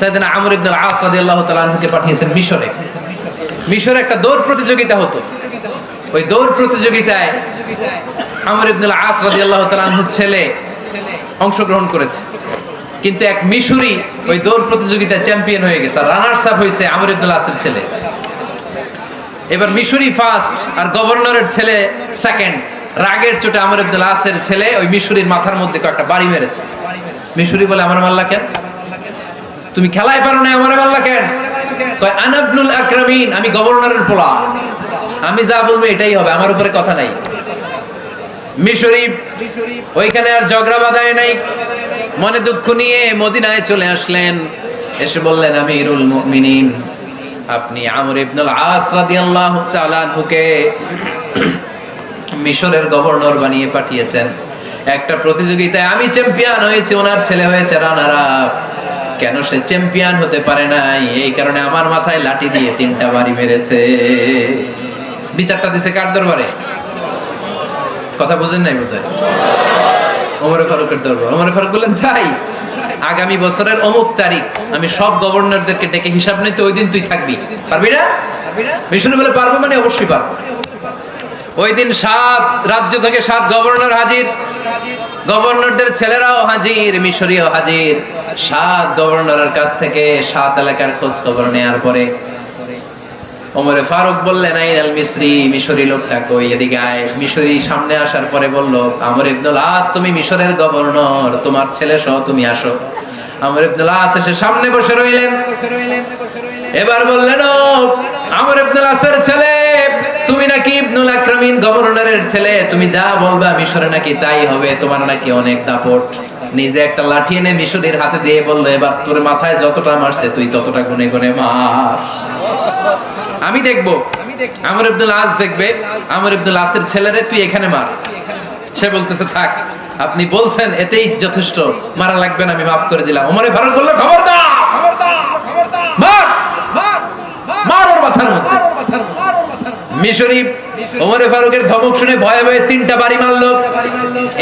সাইয়েদনা আমর ইবনে al-As রাদিয়াল্লাহু তাআলা আনহুকে পাঠিয়েছেন মিশরে। মিশরে একটা দৌড় প্রতিযোগিতা হতো। ওই দৌড় প্রতিযোগিতায় আমর ইবনে আল-আস রাদিয়াল্লাহু তাআলা আনহুর ছেলে অংশগ্রহণ করেছে, কিন্তু এক মিশরি ওই দৌড় প্রতিযোগিতায় চ্যাম্পিয়ন হয়ে গেছে, রানার্স আপ হয়েছে আমর ইবনে আল-আসের ছেলে। এবার মিশরি ফার্স্ট আর গভর্নরের ছেলে সেকেন্ড। রাগের চোটে আমর ইবনে আল-আসের ছেলে ওই মিশরির মাথার মধ্যে একটা বাড়ি মেরেছে। মিশরি বলে, আমার মারলা কেন? তুমি খেলায় পারো না, আমার মারলা কেন? কয় আনা ইবনুল আকরামিন, আমি গভর্নরের পোলা, আমি যা বলবো এটাই হবে, আমার উপরে কথা নাই। মিশরি ওইখানে আর ঝগড়া বাঁধায় নাই, মনে দুঃখ নিয়ে মদিনায় চলে আসলেন। এসে বললেন, আমিরুল মুমিনিন, আপনি আমর ইবনে আল-আস রাদিয়াল্লাহু তাআলা আনহুকে মিশরের গভর্নর বানিয়ে পাঠিয়েছেন। একটা প্রতিযোগিতায় আমি চ্যাম্পিয়ন হয়েছি, ওনার ছেলে হয়েছে রানার আপ। কেন সে চ্যাম্পিয়ন হতে পারে নাই? এই কারণে আমার মাথায় লাঠি দিয়ে 3টা বাড়ি মেরেছে। বিচারটা দিছে কার দরবারে? কথা বুঝেন নাই বোধহয়? ওমর ফারুকের দরবার। ওমর ফারুক বললেন, তাই আগামী বছরের অমুক তারিখ আমি সব গভর্নরদেরকে ডেকে হিসাব নিতে, ওই দিন তুই থাকবি, পারবি না? মিশরি বলে, পারবো, মানে অবশ্যই পারবো। ওই দিন 7 রাজ্য থেকে 7 গভর্নর হাজির, গভর্নরদের ছেলেরাও হাজির, মিশরীয় হাজির। 7 গভর্নরের কাছ থেকে 7 এলাকার খোঁজ খবর নেওয়ার পরে ওমর ফারুক বললেন, আইনাল মিশরি, মিশরি লোকটা কই, এদিকে আয়। মিশরি সামনে আসার পরে বলল, আমর ইবনে আল-আস, তুমি মিশরের গভর্নর, তোমার ছেলে সহ তুমি আসো। আমর ইবনে আল-আস এসে সামনে বসে রইলেন। এবার বললেন, ও আমর ইবনে আল-আসের ছেলে, তুমি নাকি ইবনুল আকরামিন, গভর্নরের ছেলে, তুমি যা বলবা মিশরে নাকি তাই হবে, তোমার নাকি অনেক দাপট। নিজে একটা লাঠি এনে মিশরীর হাতে দিয়ে বলল, এবার তোর মাথায় যতটা মারছে তুই ততটা গুনে গুনে মার, আমি দেখবো। আমর ইবনে আল-আস দেখবে, আমর ইবনে আল-আসের ছেলেরে তুই এখানে মার। সে বলতেছে, থাক, আপনি বলছেন এতেই যথেষ্ট, মারা লাগবে না, আমি মাফ করে দিলাম। ওমর ফারুক বলল, খবরদার, মার, মার ওর মাথার মধ্যে। মিশরি ওমর ফারুকের ধমক শুনে ভয়ে ভয়ে 3টা বাড়ি মারলো।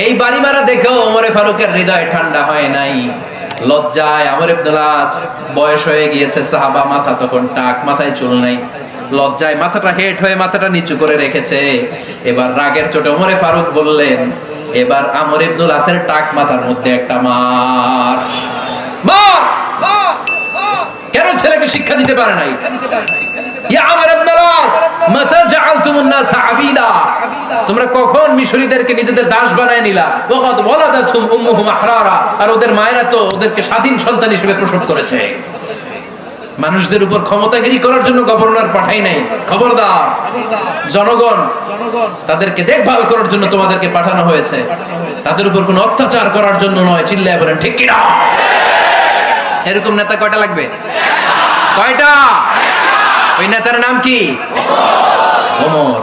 এই বাড়ি মারা দেখেও ওমর ফারুকের হৃদয় ঠান্ডা হয় নাই। লজ্জায় আমর ইবনে আল-আস, বয়স হয়ে গিয়েছে, সাহাবা, মাথা তখন টাক, মাথায় চুল নাই, লজ্জায় মাথাটা হেট হয়ে মাথাটা নিচু করে রেখেছে। এবার রাগের চোটে ওমর ফারুক বললেন, এবার আমর ইবনে আল-আসের টাক মাথার মধ্যে একটা মার, মার। কেন ছেলেকে শিক্ষা দিতে পারে নাই? ইয়া আমর ইবনে আল-আস, মাতা জাআলতুমুন নাস আবিদা, তোমরা কখন মিশরীদেরকে নিজেদের দাস বানায় নিলা? ওয়াকাদ ওয়ালাদাতুহুম উম্মুহুম আহরারা, আর ওদের মায়েরা তো ওদেরকে স্বাধীন সন্তান হিসেবে প্রসব করেছে। মানুষদের উপর ক্ষমতাগিরি করার জন্য গভর্নর পাঠাই নাই। খবরদার, জনগণ তাদেরকে দেখভাল করার জন্য তোমাদেরকে পাঠানো হয়েছে, তাদের উপর কোনো অত্যাচার করার জন্য নয়। চিল্লায় বলেন ঠিক কি না? এরকম নেতা কয়টা লাগবে? কয়টা? ওই নেতার নাম কি? ওমর।